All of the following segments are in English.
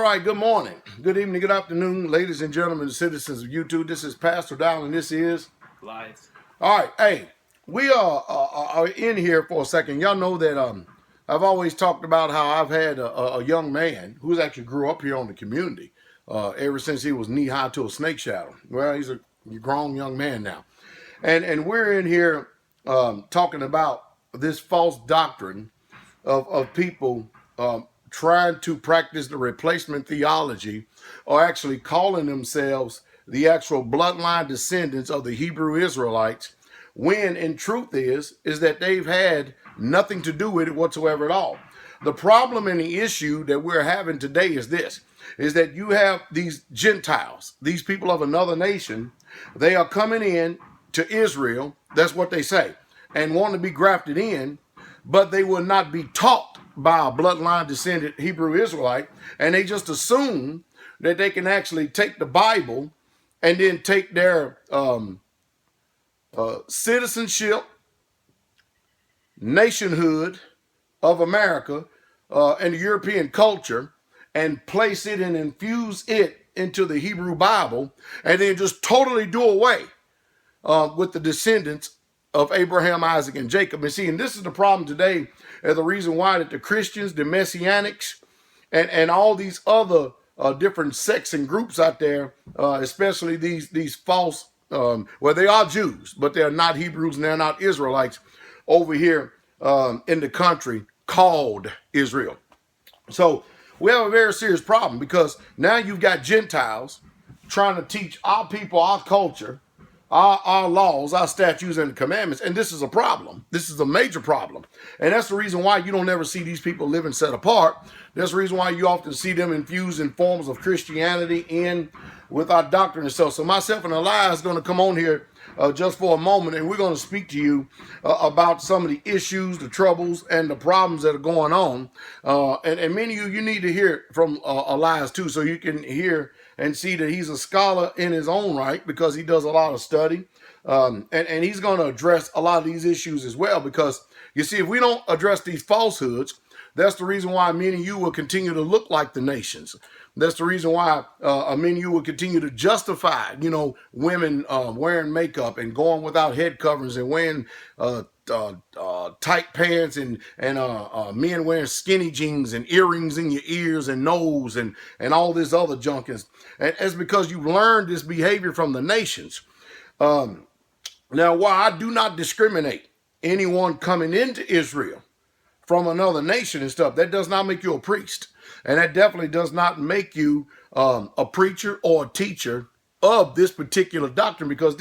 right, good morning, good evening, good afternoon, ladies and gentlemen, citizens of YouTube. This is Pastor Down, and this is Lies. All right, hey, we are in here for a second. Y'all know that I've always talked about how I've had a young man who's actually grew up here on the community ever since he was knee high to a snake shadow. Well, he's a grown young man now, and we're in here talking about this false doctrine of people trying to practice the replacement theology, or actually calling themselves the actual bloodline descendants of the Hebrew Israelites, when in truth is that they've had nothing to do with it whatsoever at all. The problem and the issue that we're having today is this, is that you have these Gentiles, these people of another nation. They are coming in to Israel, that's what they say, and want to be grafted in, but they will not be taught by a bloodline descendant Hebrew Israelite, and they just assume that they can actually take the Bible and then take their citizenship, nationhood of America and the European culture and place it and infuse it into the Hebrew Bible, and then just totally do away with the descendants of Abraham, Isaac, and Jacob. And see, and this is the problem today, and the reason why that the Christians, the Messianics, and all these other different sects and groups out there, especially these false, well, they are Jews, but they're not Hebrews and they're not Israelites over here in the country called Israel. So we have a very serious problem, because now you've got Gentiles trying to teach our people, our culture, our laws, our statutes, and commandments, and this is a problem. This is a major problem, and that's the reason why you don't ever see these people living set apart. That's the reason why you often see them infused in forms of Christianity in with our doctrine and stuff. So myself and Elias is going to come on here just for a moment, and we're going to speak to you about some of the issues, the troubles, and the problems that are going on. And many of you need to hear from Elias too, so you can hear and see that he's a scholar in his own right, because he does a lot of study. And he's going to address a lot of these issues as well, because you see, if we don't address these falsehoods, that's the reason why many of you will continue to look like the nations. That's the reason why many of you will continue to justify, women wearing makeup and going without head coverings and wearing tight pants, and men wearing skinny jeans and earrings in your ears and nose and all this other junk. And it's because you've learned this behavior from the nations. Now, while I do not discriminate anyone coming into Israel from another nation and stuff, that does not make you a priest. And that definitely does not make you a preacher or a teacher of this particular doctrine, because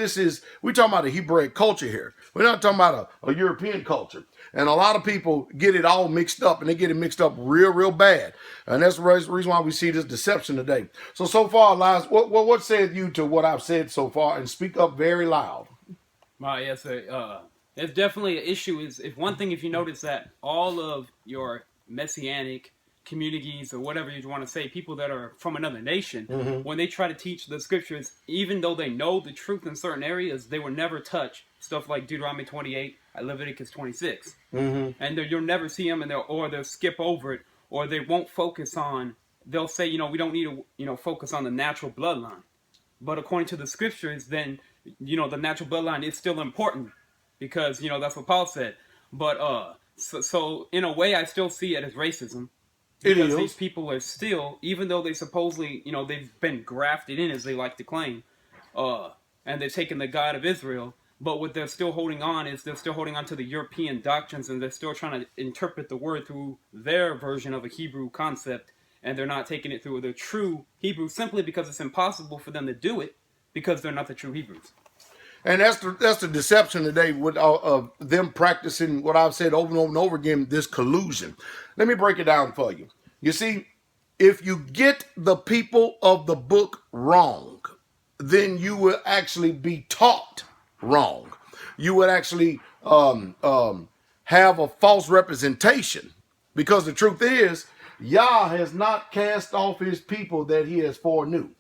we're talking about a Hebraic culture here. We're not talking about a European culture. And a lot of people get it all mixed up, and they get it mixed up real, real bad. And that's the reason why we see this deception today. So far, Elias, what said you to what I've said so far? And speak up very loud. Yes, there's definitely an issue. If you notice that all of your Messianic communities, or whatever you want to say, people that are from another nation, when they try to teach the scriptures, even though they know the truth in certain areas, they will never touch stuff like Deuteronomy 28, Leviticus 26. And you'll never see them, or they'll skip over it, or they won't focus on, they'll say, we don't need to, focus on the natural bloodline. But according to the scriptures, then, the natural bloodline is still important, because, that's what Paul said. But, so in a way, I still see it as racism. Because these people are still, even though they supposedly, they've been grafted in, as they like to claim, and they've taken the God of Israel, but what they're still holding on is they're still holding on to the European doctrines, and they're still trying to interpret the word through their version of a Hebrew concept, and they're not taking it through the true Hebrew, simply because it's impossible for them to do it, because they're not the true Hebrews. And that's the deception today, with them practicing what I've said over and over and over again, this collusion. Let me break it down for you. You see, if you get the people of the book wrong, then you will actually be taught wrong. You would actually have a false representation, because the truth is, Yah has not cast off his people that he has foreknew.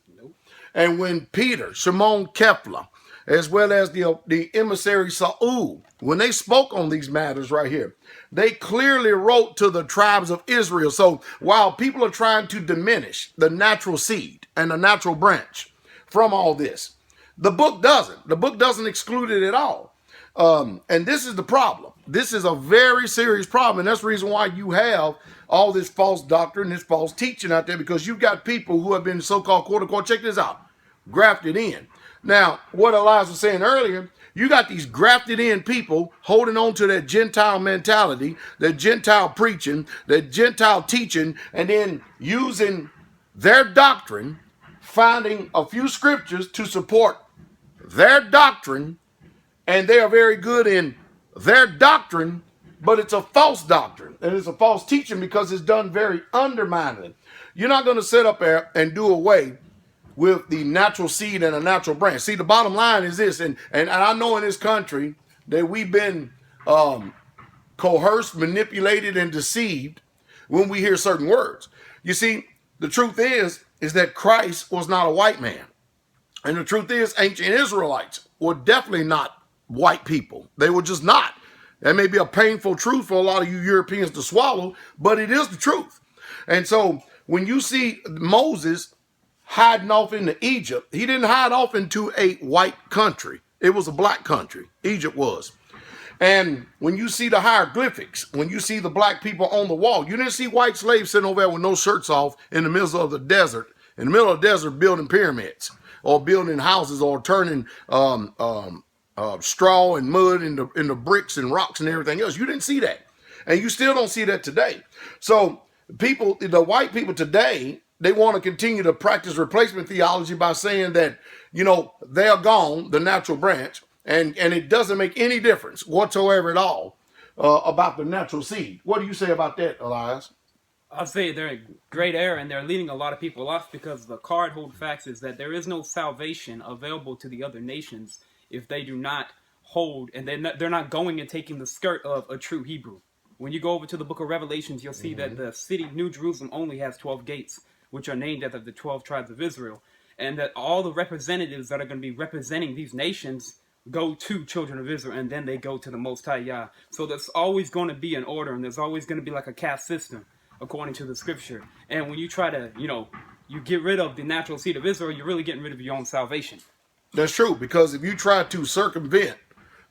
And when Peter, Shimon Kepler, as well as the emissary Saul, when they spoke on these matters right here, they clearly wrote to the tribes of Israel. So while people are trying to diminish the natural seed and the natural branch from all this, the book doesn't. The book doesn't exclude it at all. And this is the problem. This is a very serious problem. And that's the reason why you have all this false doctrine, this false teaching out there, because you've got people who have been so-called, quote unquote, check this out, grafted in. Now, what Elias was saying earlier, you got these grafted in people holding on to that Gentile mentality, that Gentile preaching, that Gentile teaching, and then using their doctrine, finding a few scriptures to support their doctrine, and they are very good in their doctrine, but it's a false doctrine, and it's a false teaching because it's done very undermining. You're not going to sit up there and do away with the natural seed and a natural branch. See, the bottom line is this, and I know in this country that we've been coerced, manipulated, and deceived when we hear certain words. You see, the truth is that Christ was not a white man. And the truth is, ancient Israelites were definitely not white people. They were just not. That may be a painful truth for a lot of you Europeans to swallow, but it is the truth. And so when you see Moses hiding off into Egypt, he didn't hide off into a white country. It was a black country. Egypt was. And when you see the hieroglyphics, when you see the black people on the wall, you didn't see white slaves sitting over there with no shirts off in the middle of the desert, building pyramids or building houses or turning straw and mud into bricks and rocks and everything else. You didn't see that. And you still don't see that today. So the white people today, they want to continue to practice replacement theology by saying that, they are gone, the natural branch, and it doesn't make any difference whatsoever at all about the natural seed. What do you say about that, Elias? I'll say they're in great error, and they're leading a lot of people off because the card hold facts is that there is no salvation available to the other nations if they do not hold, and they're not going and taking the skirt of a true Hebrew. When you go over to the book of Revelations, you'll see that the city, New Jerusalem, only has 12 gates, which are named after the 12 tribes of Israel, and that all the representatives that are going to be representing these nations go to children of Israel, and then they go to the Most High Yah. So there's always going to be an order, and there's always going to be like a caste system, according to the scripture. And when you try to, you get rid of the natural seed of Israel, you're really getting rid of your own salvation. That's true, because if you try to circumvent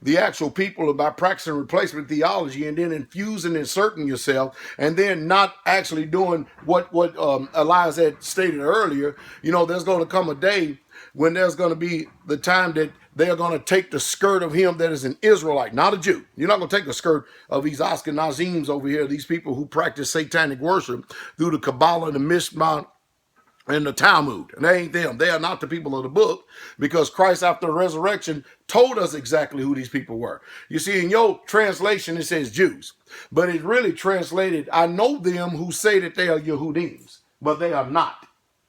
the actual people by practicing replacement theology and then infusing and inserting yourself and then not actually doing what Elias had stated earlier, there's going to come a day when there's going to be the time that they are going to take the skirt of him that is an Israelite, not a Jew. You're not going to take the skirt of these Ashkenazims over here, these people who practice satanic worship through the Kabbalah and the Mishmah and the Talmud. And they ain't them. They are not the people of the book, because Christ, after the resurrection, told us exactly who these people were. You see, in your translation, it says Jews, but it really translated, I know them who say that they are Yehudims, but they are not.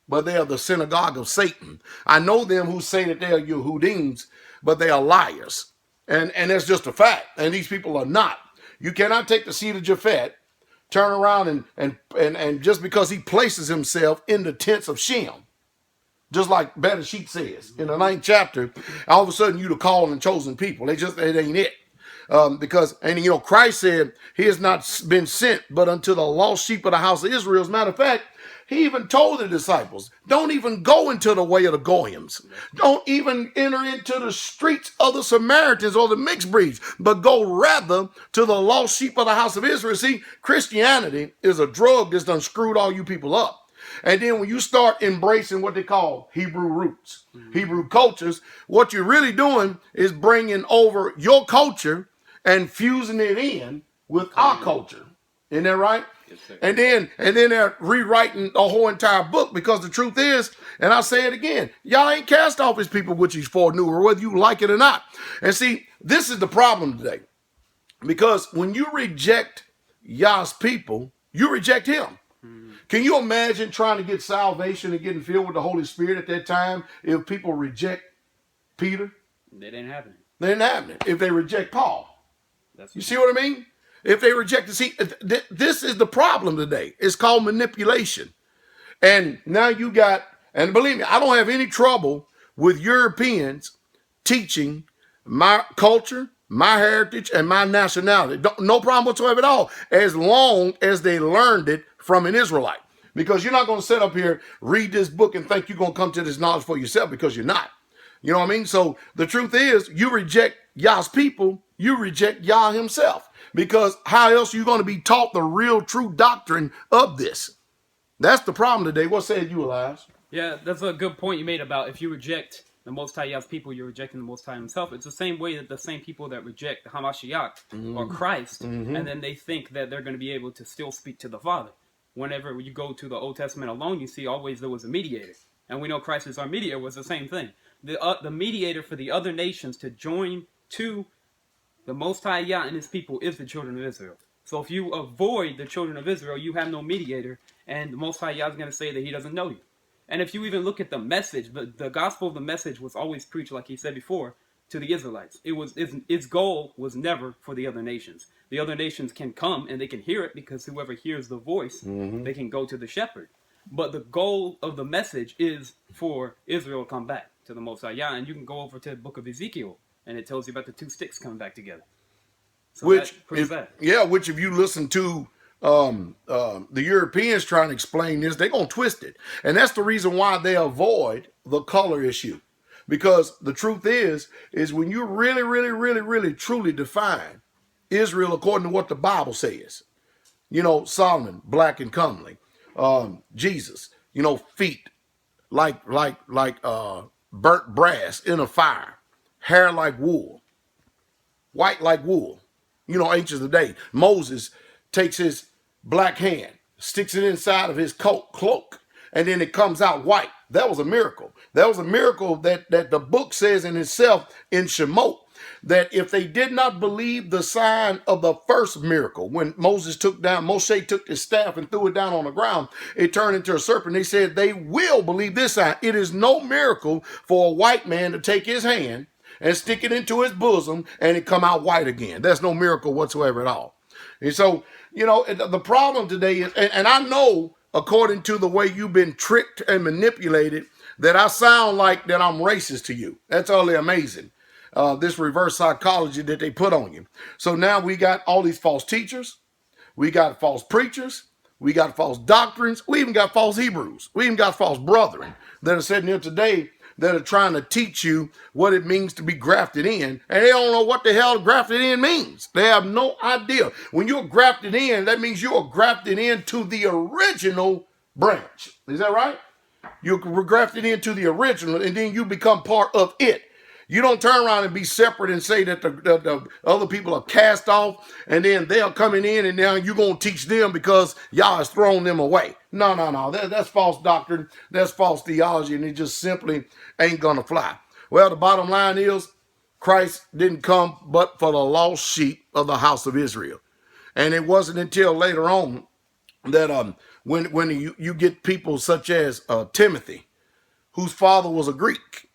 But they are the synagogue of Satan. I know them who say that they are Yehudims, but they are liars. And that's just a fact. And these people are not. You cannot take the seed of Japhet, turn around and just because he places himself in the tents of Shem, just like Bereshit says in the 9th chapter, all of a sudden you the called and chosen people. It ain't it. Because Christ said he has not been sent but unto the lost sheep of the house of Israel. As a matter of fact, he even told the disciples, don't even go into the way of the Goyims. Don't even enter into the streets of the Samaritans or the mixed breeds, but go rather to the lost sheep of the house of Israel. See, Christianity is a drug that's done screwed all you people up. And then when you start embracing what they call Hebrew roots, Hebrew cultures, what you're really doing is bringing over your culture and fusing it in with our culture. Isn't that right? Yes, sir. And then they're rewriting the whole entire book, because the truth is, and I'll say it again, y'all ain't cast off his people which he's foreknew, or whether you like it or not. And see, this is the problem today, because when you reject Yah's people, you reject him. Can you imagine trying to get salvation and getting filled with the Holy Spirit at that time if people reject Peter? They didn't happen. They didn't happen. If they reject Paul. You see what I mean? If they reject this is the problem today. It's called manipulation. And now you got, and believe me, I don't have any trouble with Europeans teaching my culture, my heritage, and my nationality. No problem whatsoever at all, as long as they learned it from an Israelite. Because you're not going to sit up here, read this book, and think you're going to come to this knowledge for yourself, because you're not. You know what I mean? So the truth is, you reject Yah's people, you reject Yah himself. Because how else are you going to be taught the real, true doctrine of this? That's the problem today. What said you, Elias? Yeah, that's a good point you made about if you reject the Most High Yah's people, you're rejecting the Most High himself. It's the same way that the same people that reject Hamashiach or Christ, and then they think that they're going to be able to still speak to the Father. Whenever you go to the Old Testament alone, you see always there was a mediator. And we know Christ is our mediator was the same thing. The mediator for the other nations to join to the Most High Yah and his people is the children of Israel. So if you avoid the children of Israel, you have no mediator, and the Most High Yah is going to say that he doesn't know you. And if you even look at the message, the gospel of the message was always preached, like he said before, to the Israelites. Its goal was never for the other nations. The other nations can come and they can hear it because whoever hears the voice, they can go to the shepherd. But the goal of the message is for Israel to come back to the Most High Yah. And you can go over to the book of Ezekiel, and it tells you about the two sticks coming back together. So which, if you listen to the Europeans trying to explain this, they're going to twist it. And that's the reason why they avoid the color issue. Because the truth is when you really, truly define Israel according to what the Bible says, Solomon, black and comely, Jesus, feet like burnt brass in a fire, hair like wool, white like wool. Ancient of day, Moses takes his black hand, sticks it inside of his cloak, and then it comes out white. That was a miracle. That was a miracle that the book says in itself in Shemot, that if they did not believe the sign of the first miracle, when Moshe took his staff and threw it down on the ground, it turned into a serpent. They said they will believe this sign. It is no miracle for a white man to take his hand and stick it into his bosom and it come out white again. That's no miracle whatsoever at all. And so, the problem today is, and I know according to the way you've been tricked and manipulated, that I sound like that I'm racist to you. That's utterly amazing. This reverse psychology that they put on you. So now we got all these false teachers. We got false preachers. We got false doctrines. We even got false Hebrews. We even got false brethren that are sitting here today that are trying to teach you what it means to be grafted in. And they don't know what the hell grafted in means. They have no idea. When you're grafted in, that means you are grafted into the original branch. Is that right? You're grafted into the original, and then you become part of it. You don't turn around and be separate and say that the other people are cast off, and then they're coming in, and now you're going to teach them because y'all has thrown them away. No. That's false doctrine. That's false theology, and it just simply ain't going to fly. Well, the bottom line is Christ didn't come but for the lost sheep of the house of Israel. And it wasn't until later on that when you get people such as Timothy, whose father was a Greek,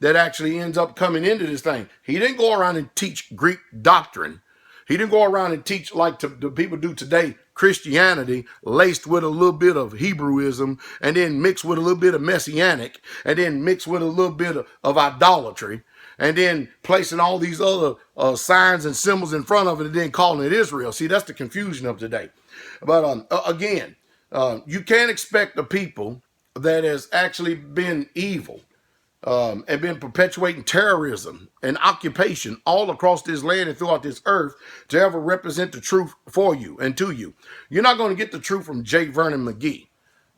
that actually ends up coming into this thing. He didn't go around and teach Greek doctrine. He didn't go around and teach like the people do today, Christianity, laced with a little bit of Hebrewism, and then mixed with a little bit of Messianic, and then mixed with a little bit of idolatry, and then placing all these other signs and symbols in front of it, and then calling it Israel. See, that's the confusion of today. But again, you can't expect the people that has actually been evil and been perpetuating terrorism and occupation all across this land and throughout this earth to ever represent the truth for you and to you. You're not going to get the truth from J. Vernon McGee.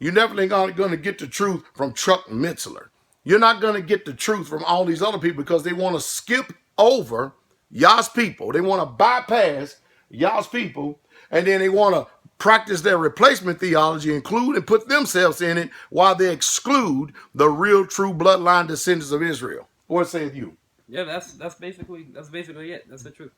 You're definitely not going to get the truth from Chuck Mitzler. You're not going to get the truth from all these other people because they want to skip over Yah's people. They want to bypass Yah's people, and then they want to practice their replacement theology, include and put themselves in it while they exclude the real true bloodline descendants of Israel. What saith you? Yeah, that's basically it. That's the truth.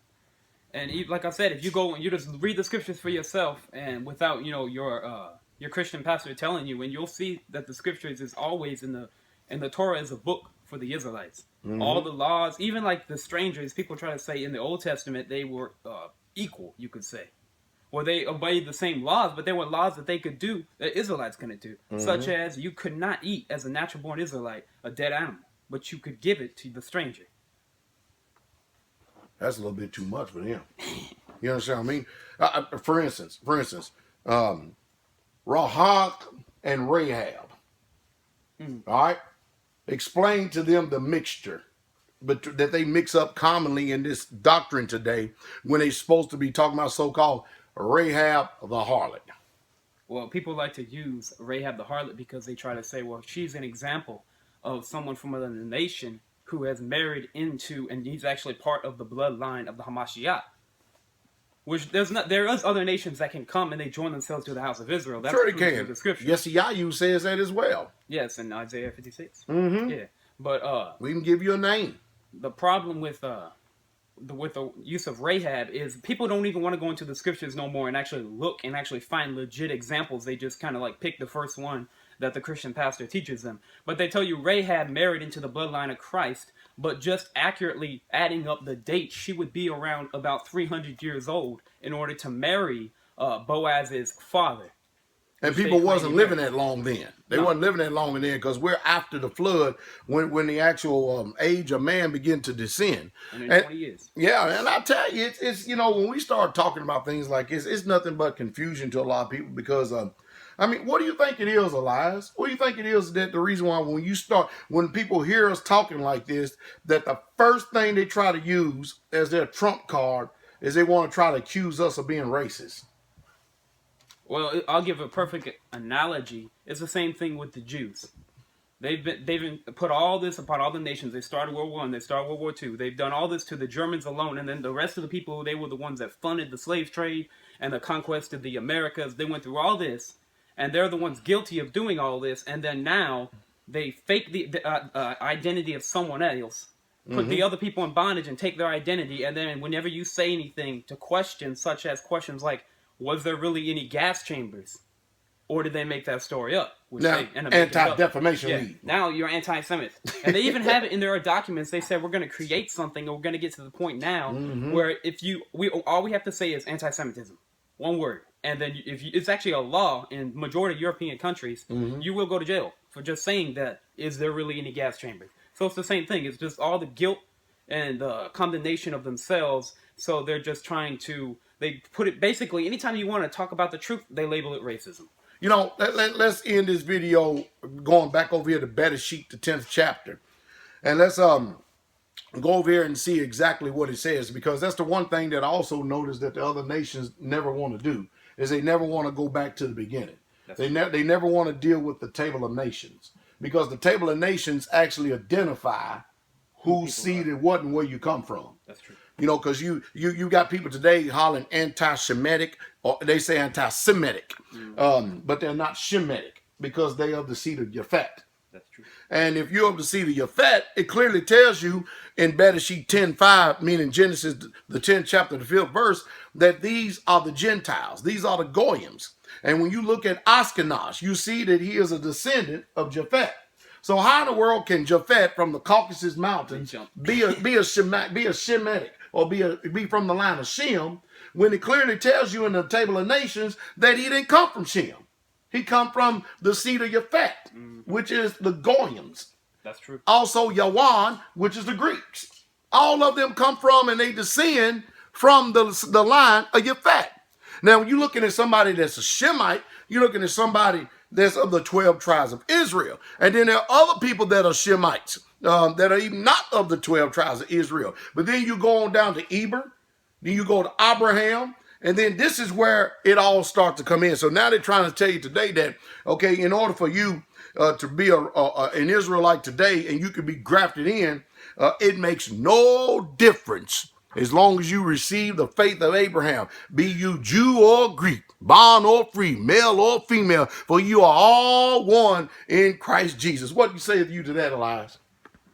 And like I said, if you go and you just read the scriptures for yourself, and without your Christian pastor telling you, and you'll see that the scriptures is always in the Torah is a book for the Israelites. Mm-hmm. All the laws, even like the strangers, people try to say in the Old Testament they were equal, you could say. Or they obeyed the same laws, but there were laws that they could do that Israelites couldn't do. Mm-hmm. Such as you could not eat, as a natural-born Israelite, a dead animal, but you could give it to the stranger. That's a little bit too much for them. You understand what I mean? For instance, Rahab and Rahab. All right? Explain to them the mixture but that they mix up commonly in this doctrine today when they're supposed to be talking about so-called Rahab the harlot. Well, people like to use Rahab the harlot because they try to say, well, she's an example of someone from another nation who has married into, and he's actually part of the bloodline of the Hamashiach. Which there is other nations that can come and they join themselves to the house of Israel. That's sure they can. The scripture. Yeshayahu says that as well. Yes, in Isaiah 56. Mm-hmm. Yeah, but we can give you a name. The problem with the use of Rahab is people don't even want to go into the scriptures no more and actually look and actually find legit examples. They just kind of like pick the first one that the Christian pastor teaches them. But they tell you Rahab married into the bloodline of Christ, but just accurately adding up the date, she would be around about 300 years old in order to marry Boaz's father. And people wasn't living that long then. They wasn't living that long then because we're after the flood when the actual age of man began to descend. And in 20 years. Yeah, and I tell you, it's when we start talking about things like this, it's nothing but confusion to a lot of people because, what do you think it is, Elias? What do you think it is that the reason why when people hear us talking like this, that the first thing they try to use as their trump card is they want to try to accuse us of being racist? Well, I'll give a perfect analogy. It's the same thing with the Jews. They've been put all this upon all the nations. They started World War I, they started World War II. They've done all this to the Germans alone, and then the rest of the people, they were the ones that funded the slave trade and the conquest of the Americas. They went through all this, and they're the ones guilty of doing all this, and then now they fake the identity of someone else, put the other people in bondage and take their identity, and then whenever you say anything to questions, such as questions like, was there really any gas chambers? Or did they make that story up? Now, Anti-Defamation League. Now you're anti-Semitic. And they even have it in their documents. They said we're going to create something, and we're going to get to the point now where all we have to say is anti-Semitism. One word. And then it's actually a law in majority of European countries. You will go to jail for just saying that, is there really any gas chambers? So it's the same thing. It's just all the guilt and the condemnation of themselves. So they're just trying to... They put it basically, anytime you want to talk about the truth, they label it racism. Let's end this video going back over here to Bereshit, the 10th chapter. And let's go over here and see exactly what it says, because that's the one thing that I also noticed that the other nations never want to do, is they never want to go back to the beginning. They never want to deal with the Table of Nations, because the Table of Nations actually identify whose seed and what and where you come from. That's true. Because you got people today hollering anti-Shemitic, or they say anti-Semitic, but they're not Shemitic because they are of the seed of Japhet. That's true. And if you're of the seed of Japhet, it clearly tells you in Bereshit 10:5, meaning Genesis, the 10th chapter, the 5th verse, that these are the Gentiles. These are the Goyim. And when you look at Ashkenaz, you see that he is a descendant of Japhet. So how in the world can Japhet from the Caucasus Mountains be a Shemitic or be from the line of Shem, when it clearly tells you in the Table of Nations that he didn't come from Shem? He come from the seed of Japhet, which is the Goyim. That's true. Also Yawan, which is the Greeks. All of them come from and they descend from the line of Japhet. Now, when you're looking at somebody that's a Shemite, you're looking at somebody that's of the 12 tribes of Israel. And then there are other people that are Shemites that are even not of the 12 tribes of Israel. But then you go on down to Eber, then you go to Abraham, and then this is where it all starts to come in. So now they're trying to tell you today that, okay, in order for you to be an Israelite today and you can be grafted in, it makes no difference as long as you receive the faith of Abraham, be you Jew or Greek, bond or free, male or female, for you are all one in Christ Jesus. What do you say to you to that, Elias?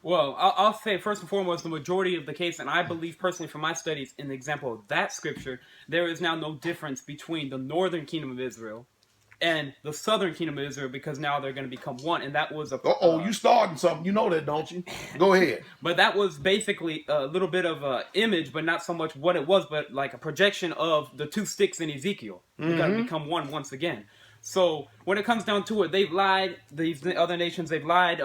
Well, I'll say first and foremost, the majority of the case, and I believe personally from my studies in the example of that scripture, there is now no difference between the northern kingdom of Israel and the southern kingdom of Israel, because now they're going to become one, and that was a... you starting something. You know that, don't you? Go ahead. But that was basically a little bit of an image, but not so much what it was, but like a projection of the two sticks in Ezekiel. They're going to become one once again. So when it comes down to it, they've lied. These other nations, they've lied.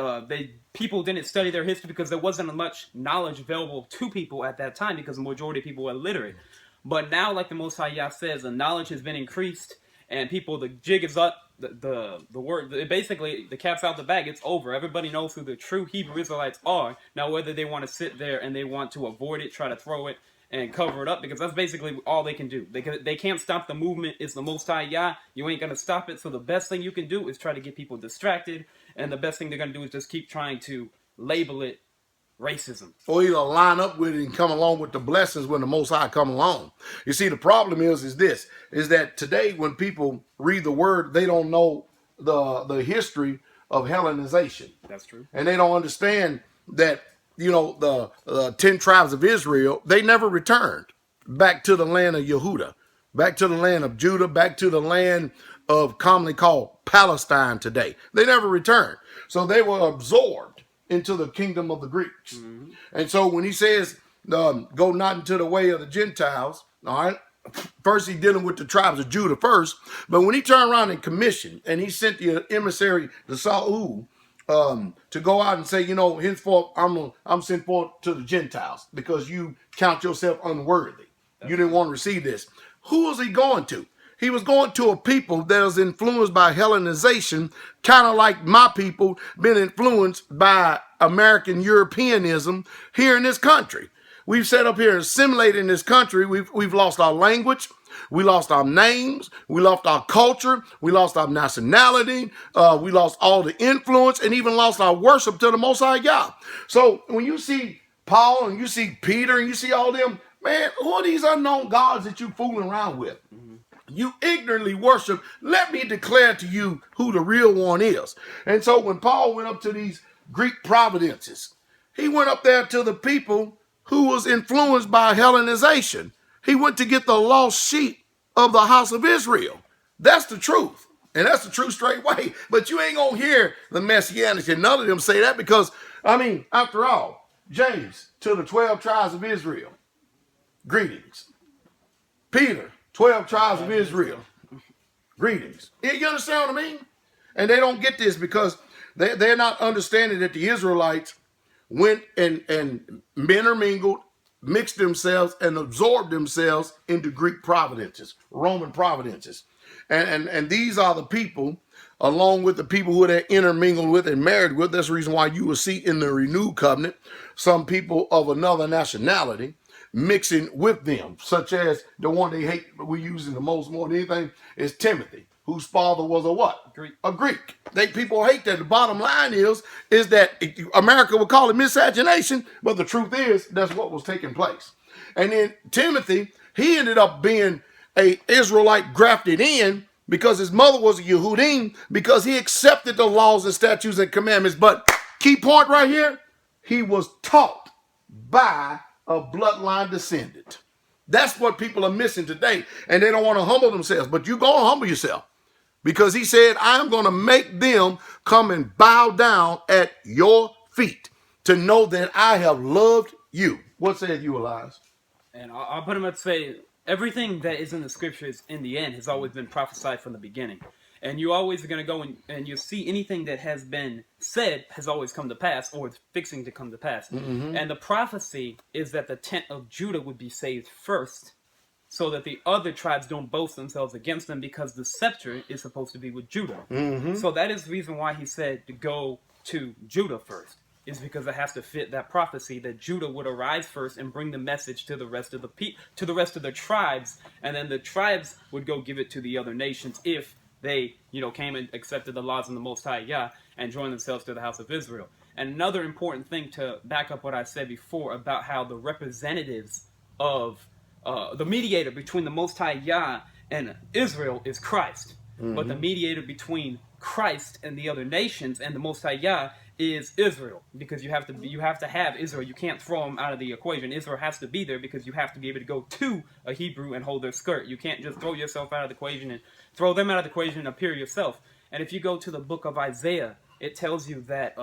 People didn't study their history because there wasn't much knowledge available to people at that time because the majority of people were illiterate. But now, like the Most High Yah says, the knowledge has been increased, and people, the jig is up. The word, basically, the cat's out the bag. It's over. Everybody knows who the true Hebrew Israelites are. Now, whether they want to sit there and they want to avoid it, try to throw it, and cover it up, because that's basically all they can do. They can't stop the movement. It's the Most High Yah. You ain't going to stop it. So the best thing you can do is try to get people distracted. And the best thing they're going to do is just keep trying to label it racism. Or either line up with it and come along with the blessings when the Most High come along. You see, the problem is that today when people read the word, they don't know the history of Hellenization. That's true. And they don't understand that, the 10 tribes of Israel, they never returned back to the land of Yehuda, back to the land of Judah, back to the land of commonly called Palestine today. They never returned. So they were absorbed into the kingdom of the Greeks. Mm-hmm. And so when he says, go not into the way of the Gentiles, all right, first he's dealing with the tribes of Judah first, but when he turned around and commissioned, and he sent the emissary to Saul, to go out and say, henceforth I'm sent forth to the Gentiles because you count yourself unworthy. You didn't want to receive this. Who was he going to? He was going to a people that was influenced by Hellenization, kind of like my people been influenced by American Europeanism here in this country. We've set up here and assimilated in this country. We've lost our language. We lost our names. We lost our culture. We lost our nationality. We lost all the influence and even lost our worship to the Most High Yah. So when you see Paul and you see Peter and you see all them, man, who are these unknown gods that you fooling around with? Mm-hmm. You ignorantly worship. Let me declare to you who the real one is. And so when Paul went up to these Greek providences, he went up there to the people who was influenced by Hellenization. He went to get the lost sheep of the house of Israel. That's the truth. And that's the truth straightway. But you ain't going to hear the Messianics and none of them say that because, after all, James, to the 12 tribes of Israel, greetings. Peter, 12 tribes of Israel, greetings. You understand what I mean? And they don't get this because they're not understanding that the Israelites went and intermingled, mixed themselves and absorbed themselves into Greek providences, Roman providences. And these are the people, along with the people who they intermingled with and married with. That's the reason why you will see in the renewed covenant some people of another nationality mixing with them, such as the one they hate, we use the most more than anything, is Timothy, whose father was a what? Greek. A Greek. People hate that. The bottom line is that America would call it miscegenation, but the truth is that's what was taking place. And then Timothy, he ended up being a Israelite grafted in because his mother was a Yehudim, because he accepted the laws and statutes and commandments. But key point right here, he was taught by a bloodline descendant. That's what people are missing today. And they don't want to humble themselves. But you're going to humble yourself. Because he said, I'm going to make them come and bow down at your feet to know that I have loved you. What said you, Elias? And I'll pretty much say everything that is in the scriptures in the end has always been prophesied from the beginning. And you always are going to go and you'll see anything that has been said has always come to pass or is fixing to come to pass. Mm-hmm. And the prophecy is that the tent of Judah would be saved first so that the other tribes don't boast themselves against them because the scepter is supposed to be with Judah. Mm-hmm. So that is the reason why he said to go to Judah first, is because it has to fit that prophecy that Judah would arise first and bring the message to the rest of the tribes, and then the tribes would go give it to the other nations if they, came and accepted the laws of the Most High Yah and joined themselves to the house of Israel. And another important thing to back up what I said before about how the representatives of the mediator between the Most High Yah and Israel is Christ. Mm-hmm. But the mediator between Christ and the other nations and the Most High Yah is Israel, because you have to have Israel. You can't throw them out of the equation. Israel has to be there because you have to be able to go to a Hebrew and hold their skirt. You can't just throw yourself out of the equation and throw them out of the equation and appear yourself. And if you go to the book of Isaiah, it tells you that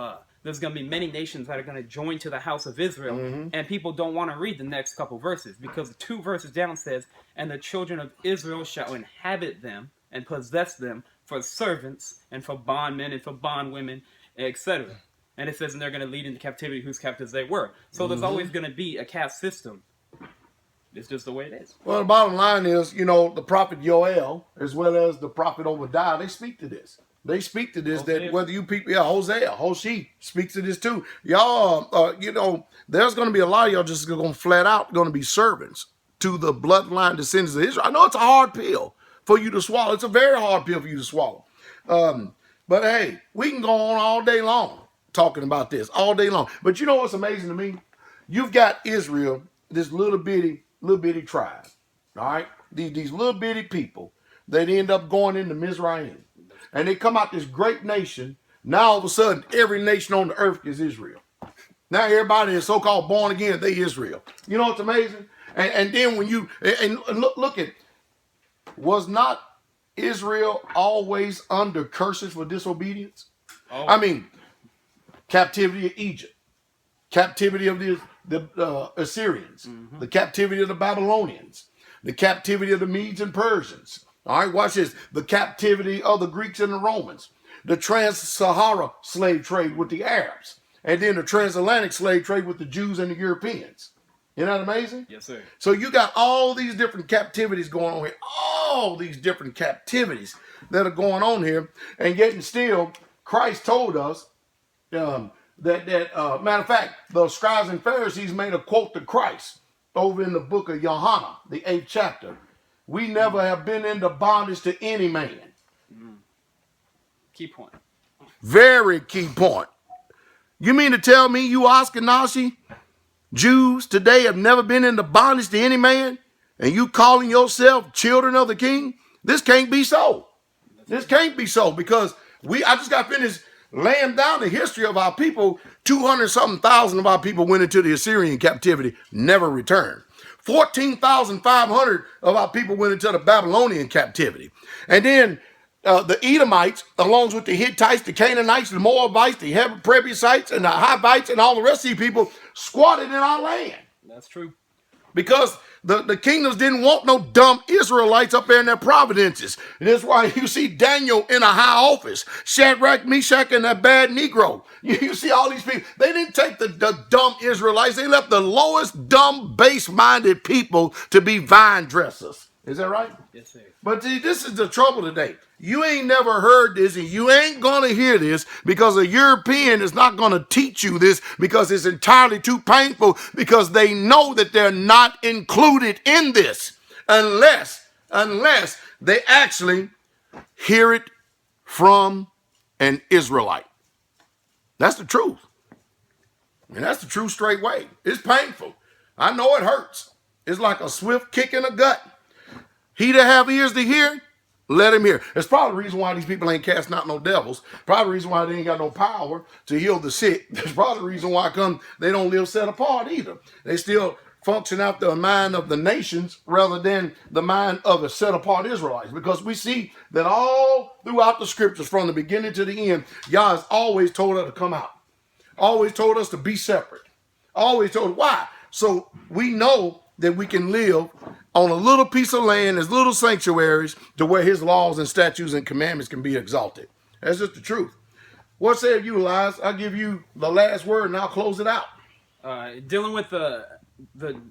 there's going to be many nations that are going to join to the house of Israel, mm-hmm. and people don't want to read the next couple verses because 2 verses down says, and the children of Israel shall inhabit them and possess them for servants and for bondmen and for bondwomen, etc. And it says, and they're going to lead into captivity whose captives they were. So there's always going to be a caste system. It's just the way it is. Well, the bottom line is, the prophet Yoel, as well as the prophet Obadiah, they speak to this. They speak to this, Hosea. That whether you people, Hosea speaks to this too. Y'all, there's going to be a lot of y'all just going to flat out going to be servants to the bloodline descendants of Israel. I know it's a hard pill for you to swallow. It's a very hard pill for you to swallow. But hey, we can go on all day long talking about this, all day long. But you know what's amazing to me? You've got Israel, this little bitty tribe, all right? These little bitty people, they end up going into Mizraim. And they come out this great nation. Now all of a sudden, every nation on the earth is Israel. Now everybody is so-called born again, they Israel. You know what's amazing? And then when you, and look at, was not Israel always under curses for disobedience? Oh. I mean, captivity of Egypt, captivity of the Assyrians, the captivity of the Babylonians, the captivity of the Medes and Persians. All right, watch this. The captivity of the Greeks and the Romans, the trans-Sahara slave trade with the Arabs, and then the transatlantic slave trade with the Jews and the Europeans. Isn't that amazing? Yes, sir. So you got all these different captivities going on here, all these different captivities that are going on here, and yet and still, Christ told us that matter of fact, the scribes and Pharisees made a quote to Christ over in the book of Johanna, the 8th chapter. We never have been into bondage to any man. Key point. Very key point. You mean to tell me you Ashkenazi Jews today have never been into bondage to any man? And you calling yourself children of the king? This can't be so. This can't be so, because I just got finished laying down the history of our people. 200-something thousand of our people went into the Assyrian captivity, never returned. 14,500 of our people went into the Babylonian captivity. And then the Edomites, along with the Hittites, the Canaanites, the Moabites, the Jebusites, and the Hivites, and all the rest of these people squatted in our land. That's true. Because the kingdoms didn't want no dumb Israelites up there in their providences. And that's why you see Daniel in a high office. Shadrach, Meshach, and that bad Negro. You see all these people. They didn't take the dumb Israelites. They left the lowest, dumb, base-minded people to be vine dressers. Is that right? Yes, sir. But see, this is the trouble today. You ain't never heard this, and you ain't going to hear this, because a European is not going to teach you this, because it's entirely too painful, because they know that they're not included in this unless they actually hear it from an Israelite. That's the truth. And that's the true straight way. It's painful. I know it hurts. It's like a swift kick in the gut. He that have ears to hear, let him hear. It's probably the reason why these people ain't casting out no devils. Probably the reason why they ain't got no power to heal the sick. It's probably the reason why they don't live set apart either. They still function after the mind of the nations rather than the mind of a set apart Israelites. Because we see that all throughout the scriptures, from the beginning to the end, Yah has always told us to come out. Always told us to be separate. Always told. Why? So we know that we can live on a little piece of land as little sanctuaries to where his laws and statutes and commandments can be exalted. That's just the truth. What say you, Elias? I'll give you the last word and I'll close it out. Dealing with the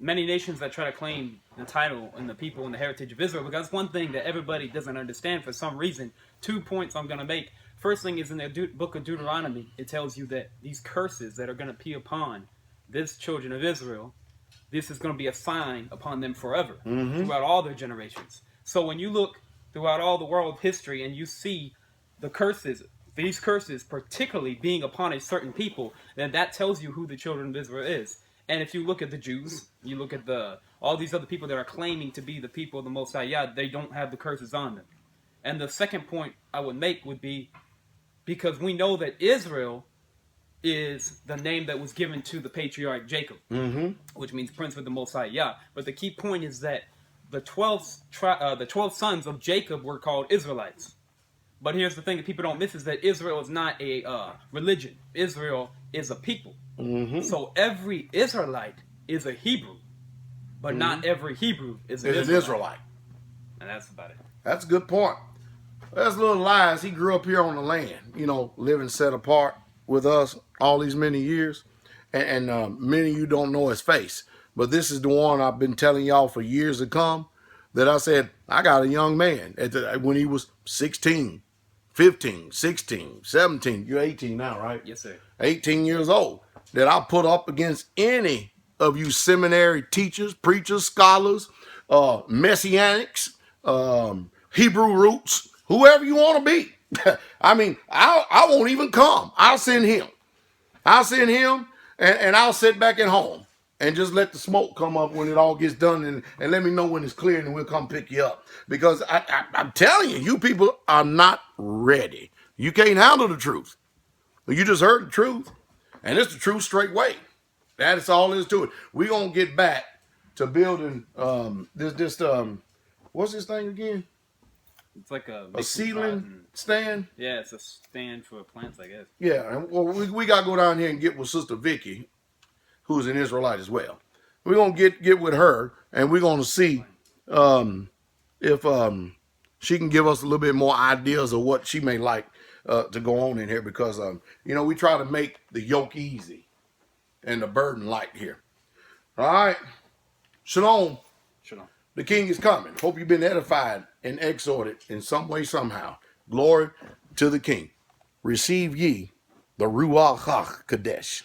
many nations that try to claim the title and the people and the heritage of Israel, because one thing that everybody doesn't understand for some reason. 2 points I'm going to make. First thing is in the book of Deuteronomy, it tells you that these curses that are going to be upon this children of Israel, this is going to be a sign upon them forever, throughout all their generations. So when you look throughout all the world history and you see the curses, these curses particularly being upon a certain people, then that tells you who the children of Israel is. And if you look at the Jews, you look at all these other people that are claiming to be the people of the Most High Yah, they don't have the curses on them. And the second point I would make would be, because we know that Israel is the name that was given to the patriarch Jacob, which means prince of the Most High Yah. But the key point is that the 12 sons of Jacob were called Israelites. But here's the thing that people don't miss, is that Israel is not a religion. Israel is a people. So every Israelite is a Hebrew, but not every Hebrew is an Israelite. And that's about it. That's a good point. That's little Lies. He grew up here on the land, you know, living set apart with us all these many years. And many of you don't know his face. But this is the one I've been telling y'all for years to come, that I said, I got a young man when he was 16, 15, 16, 17. You're 18 now, right? Yes, sir. 18 years old. That I put up against any of you seminary teachers, preachers, scholars, messianics, Hebrew roots, whoever you want to be. I mean, I won't even come. I'll send him. I'll send him, and I'll sit back at home and just let the smoke come up when it all gets done, and let me know when it's clear, and we'll come pick you up. Because I'm telling you, you people are not ready. You can't handle the truth. You just heard the truth, and it's the truth straight way. That is all there is to it. We're going to get back to building this what's this thing again? It's like a ceiling stand? Yeah, it's a stand for plants, I guess. Yeah, and well, we got to go down here and get with Sister Vicky, who's an Israelite as well. We're going to get with her, and we're going to see if she can give us a little bit more ideas of what she may like to go on in here, because, you know, we try to make the yoke easy and the burden light here. All right. Shalom. Shalom. The King is coming. Hope you've been edified and exhorted in some way, somehow. Glory to the King. Receive ye the Ruach HaKodesh.